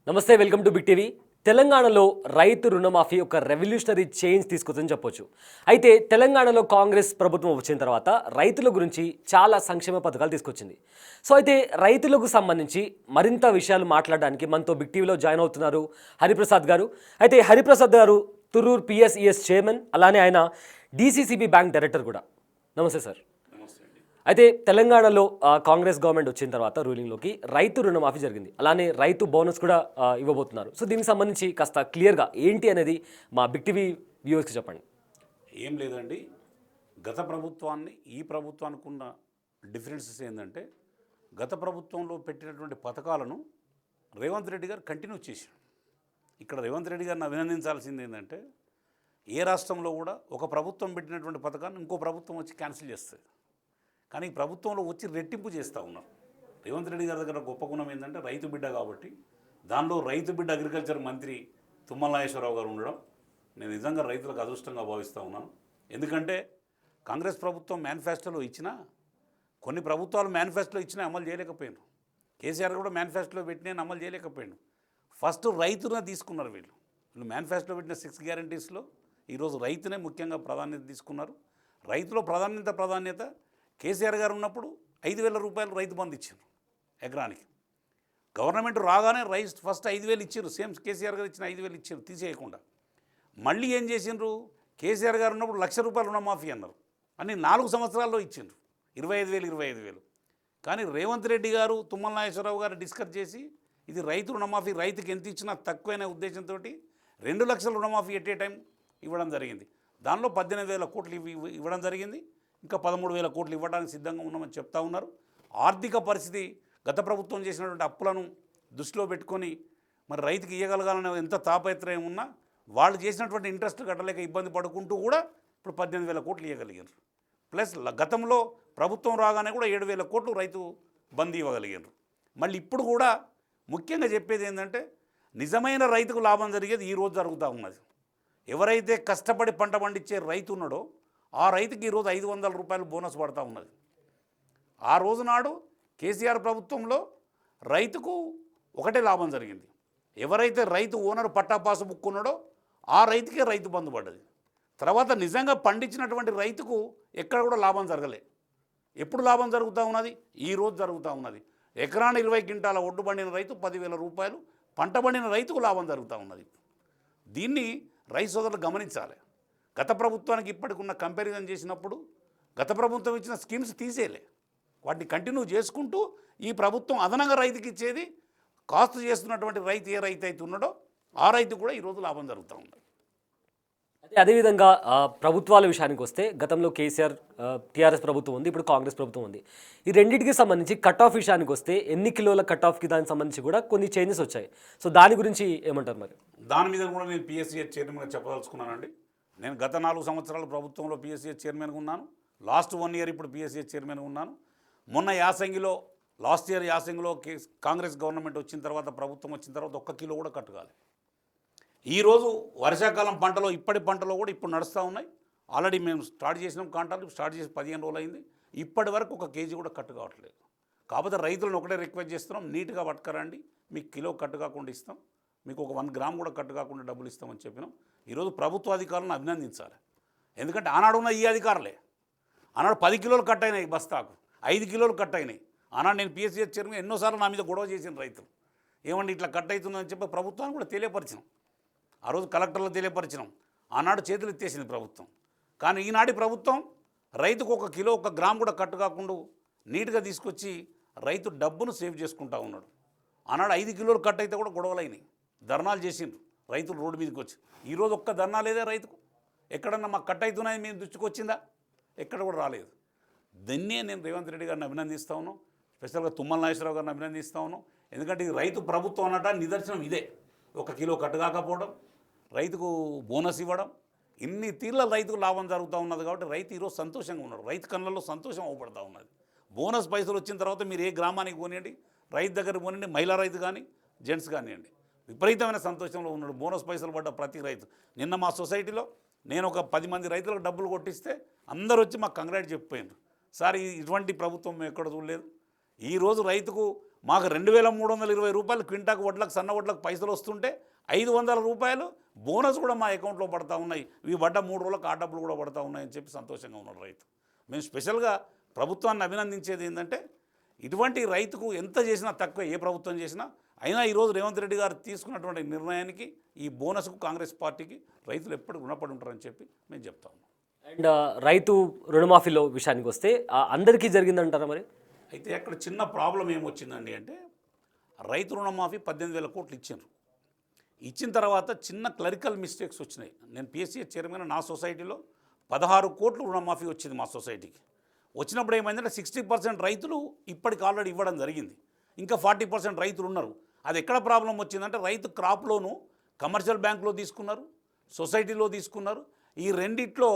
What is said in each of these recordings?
నమస్తే, welcome to big TV. తెలంగాణలో రైతు రుణమాఫీ ఒక రెవల్యూషనరీ చేంజ్ తీసుకొచ్చిందని చెప్పొచ్చు. అయితే తెలంగాణలో కాంగ్రెస్ ప్రభుత్వం వచ్చిన తర్వాత రైతుల గురించి చాలా సంక్షేమ పథకాలు తీసుకొచ్చింది. సో అయితే రైతులకు సంబంధించి మరింత విషయాలు మాట్లాడడానికి మనతో బిగ్ టీవీలో జాయిన్ అవుతున్నారు హరిప్రసాద్ గారు. అయితే హరిప్రసాద్ గారు తురూర్ పిఎస్ఈఎస్ చైర్మన్, అలానే ఆయన డిసిసిబి బ్యాంక్ డైరెక్టర్ కూడా. నమస్తే సార్. అయితే తెలంగాణలో కాంగ్రెస్ గవర్నమెంట్ వచ్చిన తర్వాత రూలింగ్లోకి రైతు రుణమాఫీ జరిగింది, అలానే రైతు బోనస్ కూడా ఇవ్వబోతున్నారు. సో దీనికి సంబంధించి కాస్త క్లియర్గా ఏంటి అనేది మా బిగ్ టీవీ వ్యూవర్స్కి చెప్పండి. ఏం లేదండి, గత ప్రభుత్వాన్ని ఈ ప్రభుత్వానికి ఉన్న డిఫరెన్సెస్ ఏంటంటే, గత ప్రభుత్వంలో పెట్టినటువంటి పథకాలను రేవంత్ రెడ్డి గారు కంటిన్యూ చేశారు. ఇక్కడ రేవంత్ రెడ్డి గారిని అభినందించాల్సింది ఏంటంటే, ఏ రాష్ట్రంలో కూడా ఒక ప్రభుత్వం పెట్టినటువంటి పథకాన్ని ఇంకో ప్రభుత్వం వచ్చి క్యాన్సిల్ చేస్తుంది. కానీ ఈ ప్రభుత్వంలో వచ్చి రెట్టింపు చేస్తూ ఉన్నారు. రేవంత్ రెడ్డి గారి దగ్గర గొప్ప గుణం ఏంటంటే, రైతు బిడ్డ కాబట్టి దానిలో రైతు బిడ్డ అగ్రికల్చర్ మంత్రి తుమ్మల నాగేశ్వరరావు గారు ఉండడం నేను నిజంగా రైతులకు అదృష్టంగా భావిస్తూ ఉన్నాను. ఎందుకంటే కాంగ్రెస్ ప్రభుత్వం మేనిఫెస్టోలో ఇచ్చినా, కొన్ని ప్రభుత్వాలు మేనిఫెస్టోలో ఇచ్చినా అమలు చేయలేకపోయాను. కేసీఆర్ కూడా మేనిఫెస్టోలో పెట్టినా అమలు చేయలేకపోయాను. ఫస్ట్ రైతునే తీసుకున్నారు వీళ్ళు మేనిఫెస్టోలో పెట్టిన 6 గ్యారంటీస్లో ఈరోజు రైతునే ముఖ్యంగా ప్రాధాన్యత తీసుకున్నారు. రైతులో ప్రాధాన్యత కేసీఆర్ గారు ఉన్నప్పుడు 5,000 రూపాయలు రైతు బంధు ఇచ్చారు ఎకరానికి. గవర్నమెంట్ రాగానే ఫస్ట్ 5,000 ఇచ్చారు, సేమ్ కేసీఆర్ గారు ఇచ్చిన 5,000 ఇచ్చారు తీసేయకుండా. మళ్ళీ ఏం చేసిండ్రు, కేసీఆర్ గారు ఉన్నప్పుడు 1,00,000 రూపాయలు రుణమాఫీ అన్నారు, అన్ని 4 సంవత్సరాల్లో ఇచ్చిండ్రు 25,000. కానీ రేవంత్ రెడ్డి గారు తుమ్మల నాగేశ్వరరావు గారు డిస్కస్ చేసి ఇది రైతు రుణమాఫీ, రైతుకి ఎంత ఇచ్చినా తక్కువైన ఉద్దేశంతో 2 లక్షల రుణమాఫీ ఎట్ ఏ టైం ఇవ్వడం జరిగింది. దానిలో 18,000 కోట్లు ఇవ్వడం జరిగింది. ఇంకా 13,000 కోట్లు ఇవ్వడానికి సిద్ధంగా ఉన్నామని చెప్తా ఉన్నారు. ఆర్థిక పరిస్థితి గత ప్రభుత్వం చేసినటువంటి అప్పులను దృష్టిలో పెట్టుకొని మరి రైతుకి ఇవ్వగలగాలనే ఎంత తాపత్రయం ఉన్నా వాళ్ళు చేసినటువంటి ఇంట్రెస్ట్ కట్టలేక ఇబ్బంది పడుకుంటూ కూడా ఇప్పుడు 18,000 కోట్లు ఇవ్వగలిగారు. ప్లస్ గతంలో ప్రభుత్వం రాగానే కూడా 7,000 కోట్లు రైతు బంద్ ఇవ్వగలిగారు. మళ్ళీ ఇప్పుడు కూడా ముఖ్యంగా చెప్పేది ఏంటంటే, నిజమైన రైతుకు లాభం జరిగేది ఈరోజు జరుగుతూ ఉన్నది. ఎవరైతే కష్టపడి పంట పండించే రైతు ఉన్నాడో ఆ రైతుకి ఈరోజు 500 రూపాయలు బోనస్ పడుతూ ఉన్నది. ఆ రోజు నాడు కేసీఆర్ ప్రభుత్వంలో రైతుకు ఒకటే లాభం జరిగింది. ఎవరైతే రైతు ఓనర్ పట్టా పాసు బుక్ ఉన్నాడో ఆ రైతుకే రైతు బంధు పడ్డది. తర్వాత నిజంగా పండించినటువంటి రైతుకు ఎక్కడ కూడా లాభం జరగలే. ఎప్పుడు లాభం జరుగుతూ ఉన్నది, ఈరోజు జరుగుతూ ఉన్నది. ఎకరాన 20 క్వింటాల ఒడ్డు పండిన రైతు 10,000 రూపాయలు, పంట పండిన రైతుకు లాభం జరుగుతూ ఉన్నది. దీన్ని రైతు సోదరులు గమనించాలి. గత ప్రభుత్వానికి ఇప్పటికున్న కంపారిజన్ చేసినప్పుడు గత ప్రభుత్వం ఇచ్చిన స్కీమ్స్ తీసేయలే, వాటిని కంటిన్యూ చేసుకుంటూ ఈ ప్రభుత్వం అదనంగా రైతుకి ఇచ్చేది కాస్ట్ చేస్తున్నటువంటి రైతు ఏ రైతు అయితే ఉన్నాడో ఆ రైతు కూడా ఈరోజు లాభం జరుగుతూ ఉంది. అదేవిధంగా ప్రభుత్వాల విషయానికి వస్తే, గతంలో కేసీఆర్ టీఆర్ఎస్ ప్రభుత్వం ఉంది, ఇప్పుడు కాంగ్రెస్ ప్రభుత్వం ఉంది. ఈ రెండింటికి సంబంధించి కట్ ఆఫ్ విషయానికి వస్తే ఎన్ని కిలోల కట్ ఆఫ్కి దానికి సంబంధించి కూడా కొన్ని చేంజెస్ వచ్చాయి. సో దాని గురించి ఏమంటారు? మరి దాని మీద కూడా నేను పిఎస్సిఎస్ చైర్మన్గా చెప్పదలుచుకున్నానండి. నేను గత 4 సంవత్సరాలు ప్రభుత్వంలో పిఎస్సిఎస్ చైర్మన్గా ఉన్నాను. లాస్ట్ 1 ఇయర్ ఇప్పుడు పిఎస్సిఎస్ చైర్మన్గా ఉన్నాను. మొన్న యాసంగిలో లాస్ట్ ఇయర్ యాసంగిలో కాంగ్రెస్ గవర్నమెంట్ వచ్చిన తర్వాత, ప్రభుత్వం వచ్చిన తర్వాత 1 కిలో కూడా కట్టుకోవాలి. ఈరోజు వర్షాకాలం పంటలో ఇప్పటి పంటలో కూడా ఇప్పుడు నడుస్తూ ఉన్నాయి. ఆల్రెడీ మేము స్టార్ట్ చేసినాం, కాంట్రాక్ట్ స్టార్ట్ చేసి 15 రోజులు అయింది. ఇప్పటి వరకు 1 కేజీ కూడా కట్టు కావట్లేదు. కాకపోతే రైతులను ఒకటే రిక్వెస్ట్ చేస్తున్నాం, నీట్గా పట్టుకరండి, మీకు కిలో కట్టు కాకుండా ఇస్తాం, మీకు ఒక 1 గ్రామ్ కూడా కట్టు కాకుండా డబ్బులు ఇస్తామని చెప్పినాం. ఈరోజు ప్రభుత్వ అధికారులను అభినందించాలి. ఎందుకంటే ఆనాడు ఉన్న ఈ అధికారులే ఆనాడు 10 కిలోలు కట్ అయినాయి, బస్తాకు 5 కిలోలు కట్ అయినాయి. ఆనాడు నేను పిఎస్సిఎస్ చైర్మన్ ఎన్నోసార్లు నా మీద గొడవ చేసిన రైతులు, ఏమండి ఇట్లా కట్ అవుతుందని చెప్పి ప్రభుత్వాన్ని కూడా తెలియపరిచినాం. ఆ రోజు కలెక్టర్లో తెలియపరిచినాం. ఆనాడు చేతులు ఎత్తేసింది ప్రభుత్వం. కానీ ఈనాటి ప్రభుత్వం రైతుకు 1 కిలో 1 గ్రామ్ కూడా కట్టు కాకుండా నీట్గా తీసుకొచ్చి రైతు డబ్బును సేవ్ చేసుకుంటా ఉన్నాడు. ఆనాడు 5 కిలోలు కట్ అయితే కూడా గొడవలు అయినాయి, ధర్నాలు చేసిండ్రు రైతులు రోడ్డు మీదకి వచ్చి. ఈరోజు ఒక్క ధర్నా లేదే రైతుకు. ఎక్కడన్నా మాకు కట్ అవుతున్నాయి మేము దృష్టికి వచ్చిందా? ఎక్కడ కూడా రాలేదు. దీన్నే నేను రేవంత్ రెడ్డి గారిని అభినందిస్తా ఉన్నాను, స్పెషల్గా తుమ్మల నాగేశ్వరరావు గారిని అభినందిస్తా ఉన్నాను. ఎందుకంటే ఇది రైతు ప్రభుత్వం అన్నట నిదర్శనం ఇదే. 1 కిలో కట్టు కాకపోవడం, రైతుకు బోనస్ ఇవ్వడం, ఇన్ని తీర్ల రైతుకు లాభం జరుగుతూ ఉన్నది. కాబట్టి రైతు ఈరోజు సంతోషంగా ఉన్నాడు, రైతు కళ్ళల్లో సంతోషం అవపడుతూ ఉన్నది. బోనస్ పైసలు వచ్చిన తర్వాత మీరు ఏ గ్రామానికి పోనీయండి, రైతు దగ్గరికి పోనీయండి, మహిళా రైతు కానీ జెంట్స్ కానివ్వండి, విపరీతమైన సంతోషంలో ఉన్నాడు. బోనస్ పైసలు పడ్డ ప్రతి రైతు. నిన్న మా సొసైటీలో నేను ఒక 10 మంది రైతులకు డబ్బులు కొట్టిస్తే అందరూ వచ్చి మాకు కంగ్రాట్ చెప్పిపోయినారు. సార్ ఇటువంటి ప్రభుత్వం మేము ఎక్కడ చూడలేదు. ఈరోజు రైతుకు మాకు 2,320 రూపాయలు క్వింటాకు వడ్లకు సన్న వడ్లకు పైసలు వస్తుంటే 500 రూపాయలు బోనస్ కూడా మా అకౌంట్లో పడతా ఉన్నాయి. ఇవి పడ్డ 3 రోజులకు ఆ డబ్బులు కూడా పడతా ఉన్నాయని చెప్పి సంతోషంగా ఉన్నాడు రైతు. మేము స్పెషల్గా ప్రభుత్వాన్ని అభినందించేది ఏంటంటే ఇటువంటి రైతుకు ఎంత చేసినా తక్కువ, ఏ ప్రభుత్వం చేసినా. అయినా ఈరోజు రేవంత్ రెడ్డి గారు తీసుకున్నటువంటి నిర్ణయానికి, ఈ బోనస్కు కాంగ్రెస్ పార్టీకి రైతులు ఎప్పటికీ రుణపడి ఉంటారని చెప్పి మేము చెప్తా ఉన్నాం. అండ్ రైతు రుణమాఫీలో విషయానికి వస్తే అందరికీ జరిగిందంటారా మరి? అయితే అక్కడ చిన్న ప్రాబ్లం ఏమొచ్చిందండి అంటే, రైతు రుణమాఫీ 18,000 కోట్లు ఇచ్చారు. ఇచ్చిన తర్వాత చిన్న క్లరికల్ మిస్టేక్స్ వచ్చినాయి. నేను పిఎస్సి చైర్మన్, నా సొసైటీలో 16 కోట్లు రుణమాఫీ వచ్చింది మా సొసైటీకి. వచ్చినప్పుడు ఏమైందంటే 60% రైతులు ఇప్పటికి ఆల్రెడీ ఇవ్వడం జరిగింది. ఇంకా 40% రైతులు ఉన్నారు. అది ఎక్కడ ప్రాబ్లం వచ్చిందంటే, రైతు క్రాప్ లోను కమర్షియల్ బ్యాంకులో తీసుకున్నారు, సొసైటీలో తీసుకున్నారు. ఈ రెండిట్లో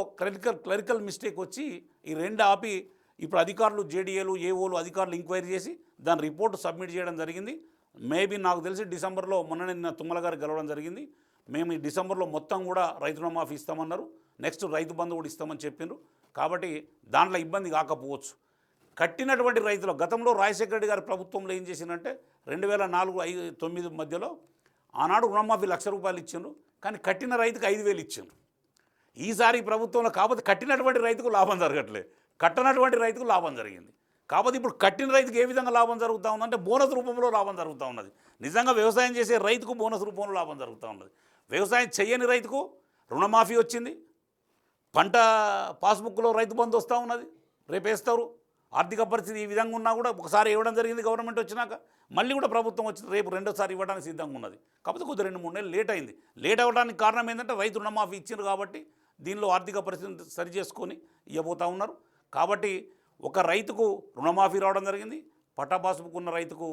క్లరికల్ మిస్టేక్ వచ్చి ఈ రెండు ఆపి ఇప్పుడు అధికారులు, జేడీఏలు, ఏఓలు అధికారులు ఎంక్వైరీ చేసి దాని రిపోర్టు సబ్మిట్ చేయడం జరిగింది. మేబీ నాకు తెలిసి డిసెంబర్లో, మొన్న నిన్న తుమ్మల గారు గెలవడం జరిగింది. మేము ఈ డిసెంబర్లో మొత్తం కూడా రైతు రుణమాఫీ ఇస్తామన్నారు. నెక్స్ట్ రైతు బంధు కూడా ఇస్తామని చెప్పిండ్రు. కాబట్టి దాంట్లో ఇబ్బంది కాకపోవచ్చు. కట్టినటువంటి రైతులు గతంలో రాజశేఖర రెడ్డి గారి ప్రభుత్వంలో ఏం చేసిందంటే 2004-09 మధ్యలో ఆనాడు రుణమాఫీ 1,00,000 రూపాయలు ఇచ్చిండ్రు, కానీ కట్టిన రైతుకు 5,000 ఇచ్చిండ్రు. ఈసారి ప్రభుత్వంలో కాకపోతే కట్టినటువంటి రైతుకు లాభం జరగట్లేదు, కట్టనటువంటి రైతుకు లాభం జరిగింది. కాకపోతే ఇప్పుడు కట్టిన రైతుకు ఏ విధంగా లాభం జరుగుతూ ఉందంటే బోనస్ రూపంలో లాభం జరుగుతూ ఉన్నది. నిజంగా వ్యవసాయం చేసే రైతుకు బోనస్ రూపంలో లాభం జరుగుతూ ఉన్నది. వ్యవసాయం చేయని రైతుకు రుణమాఫీ వచ్చింది, పంట పాస్బుక్లో రైతు బంధు వస్తూ ఉన్నది, రేపు వేస్తారు. ఆర్థిక పరిస్థితి ఈ విధంగా ఉన్నా కూడా ఒకసారి ఇవ్వడం జరిగింది గవర్నమెంట్ వచ్చినాక, మళ్ళీ కూడా ప్రభుత్వం వచ్చింది, రేపు రెండోసారి ఇవ్వడానికి సిద్ధంగా ఉన్నది. కాకపోతే కొద్దిగా 2-3 నెలలు లేట్ అయింది. లేట్ అవ్వడానికి కారణం ఏంటంటే రైతు రుణమాఫీ ఇచ్చారు కాబట్టి దీనిలో ఆర్థిక పరిస్థితిని సరి చేసుకొని ఇవ్వబోతూ ఉన్నారు. కాబట్టి ఒక రైతుకు రుణమాఫీ రావడం జరిగింది, పట్టా పాస్బుక్ ఉన్న రైతుకు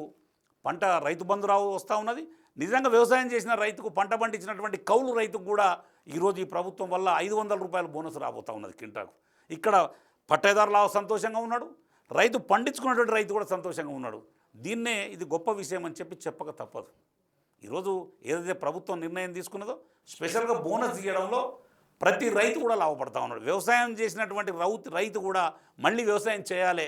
రైతు బంధు వస్తూ ఉన్నది. నిజంగా వ్యవసాయం చేసిన రైతుకు, పంట పండించినటువంటి కౌలు రైతుకు కూడా ఈరోజు ఈ ప్రభుత్వం వల్ల 500 రూపాయల బోనస్ రాబోతూ ఉన్నది కింటాకు. ఇక్కడ పట్టేదారులా సంతోషంగా ఉన్నాడు, రైతు పండించుకున్నటువంటి రైతు కూడా సంతోషంగా ఉన్నాడు. దీన్నే ఇది గొప్ప విషయం అని చెప్పి చెప్పక తప్పదు. ఈరోజు ఏదైతే ప్రభుత్వం నిర్ణయం తీసుకున్నదో స్పెషల్గా బోనస్ ఇవ్వడంలో ప్రతి రైతు కూడా లాభపడతా ఉన్నాడు. వ్యవసాయం చేసినటువంటి రైతు కూడా మళ్ళీ వ్యవసాయం చేయాలి.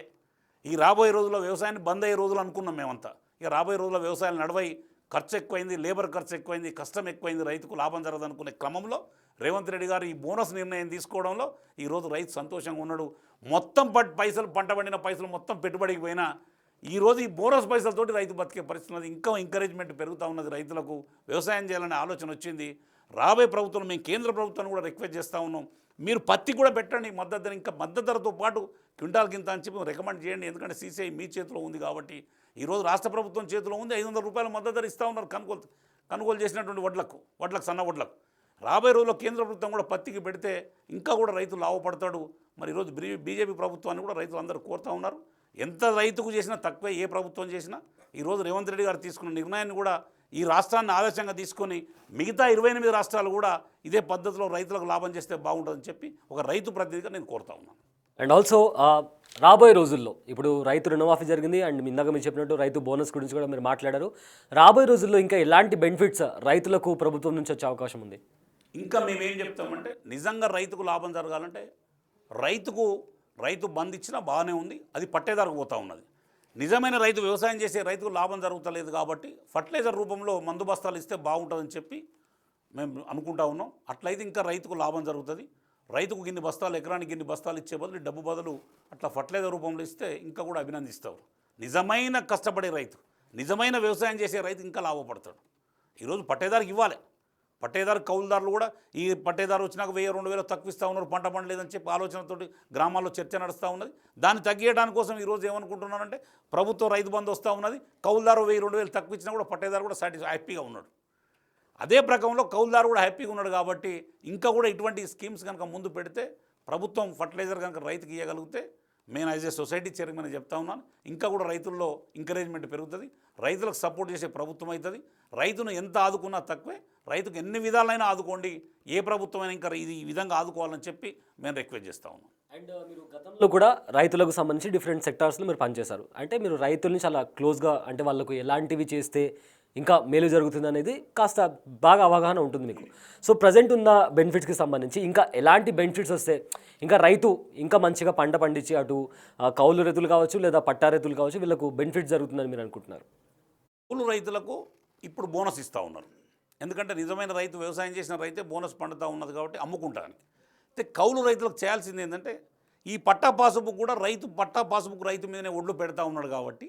ఈ రాబోయే రోజుల్లో వ్యవసాయాన్ని బంద్ అయ్యే రోజులు అనుకున్నాం మేమంతా. ఇక రాబోయే రోజుల్లో వ్యవసాయాలు నడవై, ఖర్చు ఎక్కువైంది, లేబర్ ఖర్చు ఎక్కువైంది, కష్టం ఎక్కువైంది, రైతుకు లాభం జరగదు అనుకునే క్రమంలో రేవంత్ రెడ్డి గారు ఈ బోనస్ నిర్ణయం తీసుకోవడంలో ఈరోజు రైతు సంతోషంగా ఉన్నాడు. మొత్తం పైసలు, పంట పండిన పైసలు మొత్తం పెట్టుబడికి పోయినా ఈరోజు ఈ బోనస్ పైసలతోటి రైతు బతికే పరిస్థితి ఉన్నది. ఇంకా ఎంకరేజ్మెంట్ పెరుగుతూ ఉన్నది, రైతులకు వ్యవసాయం చేయాలనే ఆలోచన వచ్చింది. రాబోయే ప్రభుత్వం, మేము కేంద్ర ప్రభుత్వాన్ని కూడా రిక్వెస్ట్ చేస్తూ ఉన్నాం, మీరు పత్తి కూడా పెట్టండి మద్దతు ధర, ఇంకా మద్దతు ధరతో పాటు క్వింటాల్కి ఇంత అని చెప్పి రికమెండ్ చేయండి. ఎందుకంటే సీసీఐ మీ చేతిలో ఉంది కాబట్టి, ఈరోజు రాష్ట్ర ప్రభుత్వం చేతిలో ఉంది. 500 రూపాయల మద్దతు ధర ఇస్తూ ఉన్నారు కొనుగోలు చేసినటువంటి వడ్లకు, సన్న వడ్లకు. రాబోయే రోజుల్లో కేంద్ర ప్రభుత్వం కూడా పత్తికి పెడితే ఇంకా కూడా రైతులు లాభపడతాడు. మరి ఈరోజు బీజేపీ ప్రభుత్వాన్ని కూడా రైతులు అందరూ కోరుతూ ఉన్నారు. ఎంత రైతుకు చేసినా తక్కువే, ఏ ప్రభుత్వం చేసినా. ఈరోజు రేవంత్ రెడ్డి గారు తీసుకున్న నిర్ణయాన్ని కూడా ఈ రాష్ట్రాన్ని ఆదర్శంగా తీసుకొని మిగతా 28 రాష్ట్రాలు కూడా ఇదే పద్ధతిలో రైతులకు లాభం చేస్తే బాగుంటుందని చెప్పి ఒక రైతు ప్రతినిధిగా నేను కోరుతా ఉన్నాను. అండ్ ఆల్సో రాబోయే రోజుల్లో ఇప్పుడు రైతు రుణమాఫీ జరిగింది, అండ్ ఇందాక మీరు చెప్పినట్టు రైతు బోనస్ గురించి కూడా మీరు మాట్లాడారు. రాబోయే రోజుల్లో ఇంకా ఎలాంటి బెనిఫిట్స్ రైతులకు ప్రభుత్వం నుంచి వచ్చే అవకాశం ఉంది? ఇంకా మేమేం చెప్తామంటే, నిజంగా రైతుకు లాభం జరగాలంటే రైతు బంద్ ఇచ్చినా బాగానే ఉంది, అది పట్టేదారకు పోతూ ఉన్నది. నిజమైన రైతు, వ్యవసాయం చేసే రైతుకు లాభం జరుగుతలేదు కాబట్టి ఫర్టిలైజర్ రూపంలో మందు బస్తాలు ఇస్తే బాగుంటుందని చెప్పి మేము అనుకుంటా ఉన్నాం. అట్లయితే ఇంకా రైతుకు లాభం జరుగుతుంది. రైతుకు గిన్ని బస్తాలు, ఎకరానికి గిన్ని బస్తాలు ఇచ్చే బదులు డబ్బు బదులు అట్లా ఫర్టిలైజర్ రూపంలో ఇస్తే ఇంకా కూడా అభినందిస్తారు. నిజమైన కష్టపడే రైతు, నిజమైన వ్యవసాయం చేసే రైతు ఇంకా లాభపడతాడు. ఈరోజు పట్టేదారికి ఇవ్వాలి. పట్టేదారు, కౌలుదారులు కూడా ఈ పట్టేదారు వచ్చినాక 1000-2000 తక్కువ ఇస్తూ ఉన్నారు, పంట పండలేదని చెప్పి ఆలోచనతోటి గ్రామాల్లో చర్చ నడుస్తూ ఉన్నది. దాన్ని తగ్గించడానికి కోసం ఈరోజు ఏమనుకుంటున్నారంటే, ప్రభుత్వం రైతు బంధు వస్తూ ఉన్నది, కౌలుదారు 1000-2000 తక్కువ ఇచ్చినా కూడా పట్టేదారు కూడా హ్యాపీగా ఉన్నాడు. అదే ప్రకారంలో కౌలుదారు కూడా హ్యాపీగా ఉన్నాడు. కాబట్టి ఇంకా కూడా ఇటువంటి స్కీమ్స్ కనుక ముందు పెడితే, ప్రభుత్వం ఫర్టిలైజర్ కనుక రైతుకి ఇవ్వగలిగితే, నేను యాజ్ ఏ సొసైటీ చైర్మన్ చెప్తా ఉన్నాను, ఇంకా కూడా రైతుల్లో ఎంకరేజ్మెంట్ పెరుగుతుంది, రైతులకు సపోర్ట్ చేసే ప్రభుత్వం అవుతుంది. రైతును ఎంత ఆదుకున్నా తక్కువే, రైతుకు ఎన్ని విధాలైనా ఆదుకోండి, ఏ ప్రభుత్వమైనా ఇంకా ఈ విధంగా ఆదుకోవాలని చెప్పి మేము రిక్వెస్ట్ చేస్తూ ఉన్నాం. అండ్ మీరు గతంలో కూడా రైతులకు సంబంధించి డిఫరెంట్ సెక్టార్స్లో మీరు పనిచేశారు. అంటే మీరు రైతుల్ని చాలా క్లోజ్గా, అంటే వాళ్ళకు ఎలాంటివి చేస్తే ఇంకా మేలు జరుగుతుంది అనేది కాస్త బాగా అవగాహన ఉంటుంది మీకు. సో ప్రజెంట్ ఉన్న బెనిఫిట్స్కి సంబంధించి ఇంకా ఎలాంటి బెనిఫిట్స్ వస్తే ఇంకా రైతు ఇంకా మంచిగా పంట పండించి అటు కౌలు రైతులు కావచ్చు లేదా పట్టా రైతులు కావచ్చు వీళ్ళకు బెనిఫిట్ జరుగుతుందని మీరు అనుకుంటున్నారు? కౌలు రైతులకు ఇప్పుడు బోనస్ ఇస్తూ ఉన్నారు. ఎందుకంటే నిజమైన రైతు వ్యవసాయం చేసిన రైతే బోనస్ పండుతూ ఉన్నది కాబట్టి అమ్ముకుంటానికి. అయితే కౌలు రైతులకు చేయాల్సింది ఏంటంటే ఈ పట్టా పాసుబుక్ కూడా పట్టా పాసుబుక్ రైతు మీదనే ఒడ్లు పెడతా ఉన్నాడు కాబట్టి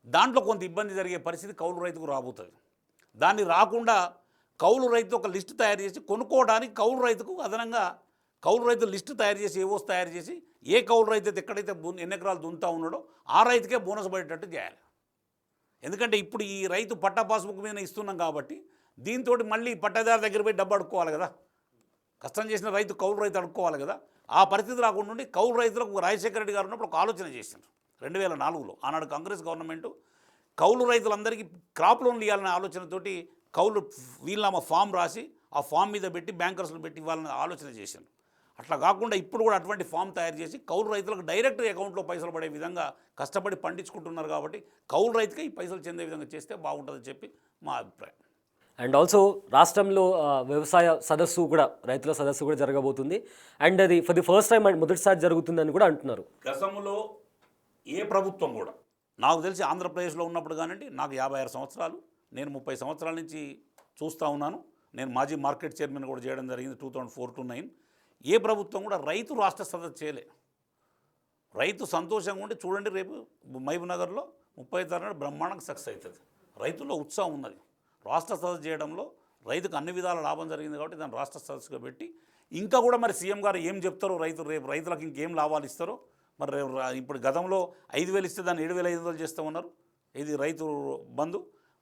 దాంట్లో కొంత ఇబ్బంది జరిగే పరిస్థితి కౌలు రైతుకు రాబోతుంది. దాన్ని రాకుండా కౌలు రైతు ఒక లిస్టు తయారు చేసి కొనుక్కోవడానికి కౌలు రైతుకు అదనంగా కౌలు రైతు లిస్టు తయారు చేసి ఏవోస్ తయారు చేసి ఏ కౌలు రైతు అయితే ఎక్కడైతే ఎన్ని ఎకరాలు దున్నుతా ఉన్నాడో ఆ రైతుకే బోనస్ పడేటట్టు చేయాలి. ఎందుకంటే ఇప్పుడు ఈ రైతు పట్టా పాస్బుక్ మీద ఇస్తున్నాం కాబట్టి దీంతో మళ్ళీ పట్టాదారు దగ్గర పోయి డబ్బు అడుక్కోవాలి కదా, కష్టం చేసిన రైతు కౌలు రైతు అడుక్కోవాలి కదా. ఆ పరిస్థితి రాకుండా ఉండి కౌలు రైతులకు రాజశేఖర రెడ్డి గారు ఉన్నప్పుడు ఒక ఆలోచన చేశారు 2004లో. ఆనాడు కాంగ్రెస్ గవర్నమెంటు కౌలు రైతులందరికీ క్రాప్ లోన్లు ఇవ్వాలనే ఆలోచనతోటి కౌలు వీళ్ళ ఫామ్ రాసి ఆ ఫామ్ మీద పెట్టి బ్యాంకర్స్లు పెట్టి ఇవ్వాలనే ఆలోచన చేశాను. అట్లా కాకుండా ఇప్పుడు కూడా అటువంటి ఫామ్ తయారు చేసి కౌలు రైతులకు డైరెక్ట్ అకౌంట్లో పైసలు పడే విధంగా కష్టపడి పండించుకుంటున్నారు కాబట్టి కౌలు రైతుకే ఈ పైసలు చెందే విధంగా చేస్తే బాగుంటుందని చెప్పి మా అభిప్రాయం. అండ్ ఆల్సో రాష్ట్రంలో వ్యవసాయ సదస్సు కూడా రైతుల సదస్సు కూడా జరగబోతుంది. అండ్ అది for the first time and మొదటిసారి జరుగుతుందని కూడా అంటున్నారు. గతంలో ఏ ప్రభుత్వం కూడా నాకు తెలిసి ఆంధ్రప్రదేశ్లో ఉన్నప్పుడు కానివ్వండి, నాకు 56 సంవత్సరాలు, నేను 30 సంవత్సరాల నుంచి చూస్తూ ఉన్నాను. నేను మాజీ మార్కెట్ చైర్మన్ కూడా చేయడం జరిగింది 2004 to 2009. ఏ ప్రభుత్వం కూడా రైతు రాష్ట్ర సదస్సు చేయలే. రైతు సంతోషంగా ఉండి చూడండి, రేపు మహబూబ్నగర్లో 30 తారీఖు బ్రహ్మాండంగా సక్సెస్ అవుతుంది. రైతుల్లో ఉత్సాహం ఉన్నది. రాష్ట్ర సదస్సు చేయడంలో రైతుకు అన్ని విధాల లాభం జరిగింది కాబట్టి దాన్ని రాష్ట్ర సదస్సుగా పెట్టి ఇంకా కూడా మరి సీఎం గారు ఏం చెప్తారో రేపు రైతులకు ఇంకేం లాభాలు ఇస్తారో మరి ఇప్పుడు గతంలో 5,000 ఇస్తే దాన్ని 7,500 చేస్తామన్నారు. ఇది రైతు బంధు.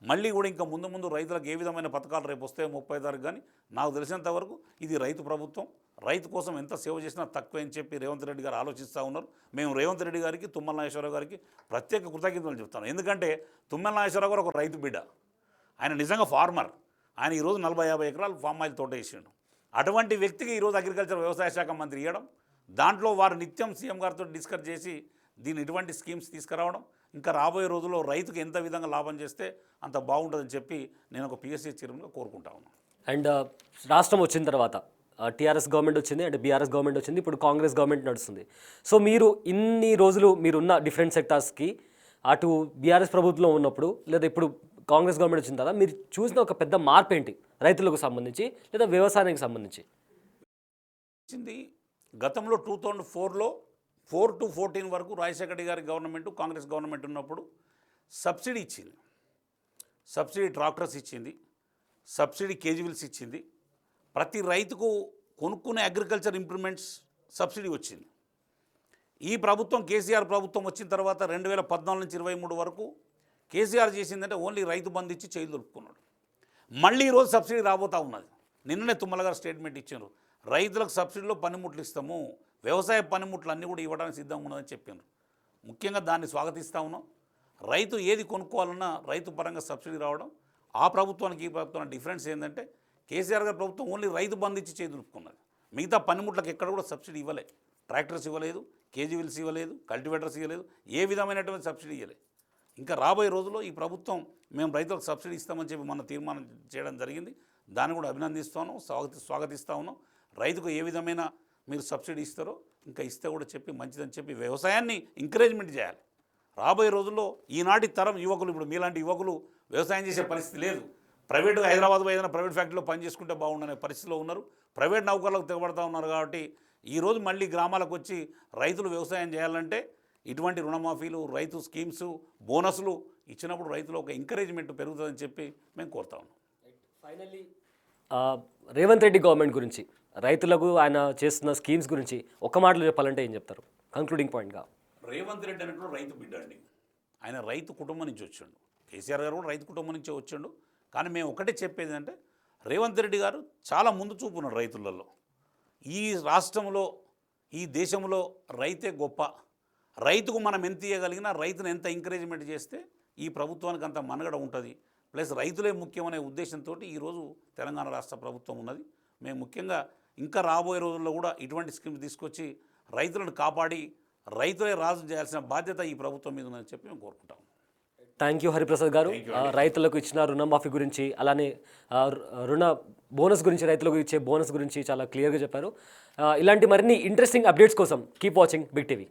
మళ్ళీ కూడా ఇంకా ముందు రైతులకు ఏ విధమైన పథకాలు రేపు వస్తాయో 30 తారీఖు కానీ నాకు తెలిసినంత వరకు ఇది రైతు ప్రభుత్వం. రైతు కోసం ఎంత సేవ చేసినా తక్కువే అని చెప్పి రేవంత్ రెడ్డి గారు ఆలోచిస్తూ ఉన్నారు. మేము రేవంత్ రెడ్డి గారికి, తుమ్మల నాగేశ్వరరావు గారికి ప్రత్యేక కృతజ్ఞతలు చెప్తాను. ఎందుకంటే తుమ్మల నాగేశ్వరరావు గారు ఒక రైతు బిడ్డ, ఆయన నిజంగా ఫార్మర్. ఆయన ఈరోజు 40-50 ఎకరాలు ఫామ్ ఆయిల్ తోట వేసిండు. అటువంటి వ్యక్తికి ఈరోజు అగ్రికల్చర్ వ్యవసాయ శాఖ మంత్రి ఇవ్వడం, దాంట్లో వారు నిత్యం సీఎం గారితో డిస్కస్ చేసి దీన్ని ఇటువంటి స్కీమ్స్ తీసుకురావడం, ఇంకా రాబోయే రోజుల్లో రైతుకు ఎంత విధంగా లాభం చేస్తే అంత బాగుంటుందని చెప్పి నేను ఒక పిఎస్సీ చైర్మన్గా కోరుకుంటా ఉన్నాను. అండ్ రాష్ట్రం వచ్చిన తర్వాత టీఆర్ఎస్ గవర్నమెంట్ వచ్చింది, అంటే బీఆర్ఎస్ గవర్నమెంట్ వచ్చింది, ఇప్పుడు కాంగ్రెస్ గవర్నమెంట్ నడుస్తుంది. సో మీరు ఇన్ని రోజులు మీరున్న డిఫరెంట్ సెక్టార్స్కి అటు బీఆర్ఎస్ ప్రభుత్వంలో ఉన్నప్పుడు లేదా ఇప్పుడు కాంగ్రెస్ గవర్నమెంట్ వచ్చిన తర్వాత మీరు చూసిన ఒక పెద్ద మార్పు ఏంటి రైతులకు సంబంధించి లేదా వ్యవసాయానికి సంబంధించి? గతంలో 2004లో 4 to 14 వరకు రాజశేఖర రెడ్డి గారి గవర్నమెంట్, కాంగ్రెస్ గవర్నమెంట్ ఉన్నప్పుడు సబ్సిడీ ఇచ్చింది. సబ్సిడీ ట్రాక్టర్స్ ఇచ్చింది, సబ్సిడీ కేజీవిల్స్ ఇచ్చింది. ప్రతి రైతుకు కొనుక్కునే అగ్రికల్చర్ ఇంప్రూవ్మెంట్స్ సబ్సిడీ వచ్చింది. ఈ ప్రభుత్వం కేసీఆర్ ప్రభుత్వం వచ్చిన తర్వాత 2014 నుంచి 23 వరకు కేసీఆర్ చేసిందంటే ఓన్లీ రైతు బంధు ఇచ్చి చేయి దొరుకుతున్నాడు. మళ్ళీ ఈరోజు సబ్సిడీ రాబోతూ ఉన్నది. నిన్ననే తుమ్మల గారు స్టేట్మెంట్ ఇచ్చారు, రైతులకు సబ్సిడీలో పనిముట్లు ఇస్తాము, వ్యవసాయ పనిముట్లు అన్నీ కూడా ఇవ్వడానికి సిద్ధంగా ఉన్నదని చెప్పారు. ముఖ్యంగా దాన్ని స్వాగతిస్తూ ఉన్నాం. రైతు ఏది కొనుక్కోవాలన్నా రైతు పరంగా సబ్సిడీ రావడం, ఆ ప్రభుత్వానికి ఈ ప్రభుత్వానికి డిఫరెన్స్ ఏంటంటే కేసీఆర్ గారి ప్రభుత్వం ఓన్లీ రైతు బంధు ఇచ్చి చేయి దొరుకుతున్నది. మిగతా పనిముట్లకు ఎక్కడ కూడా సబ్సిడీ ఇవ్వలే. ట్రాక్టర్స్ ఇవ్వలేదు, కేజీవిల్స్ ఇవ్వలేదు, కల్టివేటర్స్ ఇవ్వలేదు, ఏ విధమైనటువంటి సబ్సిడీ ఇవ్వలేదు. ఇంకా రాబోయే రోజుల్లో ఈ ప్రభుత్వం మేము రైతులకు సబ్సిడీ ఇస్తామని చెప్పి మన తీర్మానం చేయడం జరిగింది. దాన్ని కూడా అభినందిస్తాను, స్వాగతిస్తా ఉన్నాం. రైతుకు ఏ విధమైన మీరు సబ్సిడీ ఇస్తారో ఇంకా ఇస్తే కూడా చెప్పి మంచిదని చెప్పి వ్యవసాయాన్ని ఎంకరేజ్మెంట్ చేయాలి. రాబోయే రోజుల్లో ఈనాటి తరం యువకులు, ఇప్పుడు మీలాంటి యువకులు వ్యవసాయం చేసే పరిస్థితి లేదు. ప్రైవేటుగా హైదరాబాద్లో ఏదైనా ప్రైవేట్ ఫ్యాక్టరీలో పని చేసుకుంటే బాగుండనే పరిస్థితిలో ఉన్నారు. ప్రైవేట్ నౌకర్లకు తెగబడతా ఉన్నారు. కాబట్టి ఈరోజు మళ్ళీ గ్రామాలకు వచ్చి రైతులు వ్యవసాయం చేయాలంటే ఇటువంటి రుణమాఫీలు, రైతు స్కీమ్స్, బోనస్లు ఇచ్చినప్పుడు రైతులు ఒక ఎంకరేజ్మెంట్ పెరుగుతుందని చెప్పి మేము కోరుతా ఉన్నాం. ఫైనల్లీ రేవంత్ రెడ్డి గవర్నమెంట్ గురించి, రైతులకు ఆయన చేస్తున్న స్కీమ్స్ గురించి ఒక మాటలో చెప్పాలంటే ఏం చెప్తారు కంక్లూడింగ్ పాయింట్గా? రేవంత్ రెడ్డి అనేటువంటి రైతు బిడ్డ అండి. ఆయన రైతు కుటుంబం నుంచి వచ్చాడు. కేసీఆర్ గారు కూడా రైతు కుటుంబం నుంచే వచ్చాడు. కానీ మేము ఒకటే చెప్పేది అంటే రేవంత్ రెడ్డి గారు చాలా ముందు చూపు ఉన్నాడు రైతులలో. ఈ రాష్ట్రంలో, ఈ దేశంలో రైతే గొప్ప. రైతుకు మనం ఎంత ఇవ్వగలిగినా, రైతును ఎంత ఎంకరేజ్మెంట్ చేస్తే ఈ ప్రభుత్వానికి అంత మనుగడ ఉంటుంది. ప్లస్ రైతులే ముఖ్యమనే ఉద్దేశంతో ఈరోజు తెలంగాణ రాష్ట్ర ప్రభుత్వం ఉన్నది. మేము ముఖ్యంగా ఇంకా రాబోయే రోజుల్లో కూడా ఇటువంటి స్కీమ్స్ తీసుకొచ్చి రైతులను కాపాడి రైతులే రాజు చేయాల్సిన బాధ్యత ఈ ప్రభుత్వం మీద ఉందని చెప్పి మేము కోరుకుంటాం. థ్యాంక్ యూ హరిప్రసాద్ గారు. రైతులకు ఇచ్చిన రుణమాఫీ గురించి అలానే రుణ బోనస్ గురించి, రైతులకు ఇచ్చే బోనస్ గురించి చాలా క్లియర్గా చెప్పారు. ఇలాంటి మరిన్ని ఇంట్రెస్టింగ్ అప్డేట్స్ కోసం కీప్ వాచింగ్ బిగ్ టీవీ.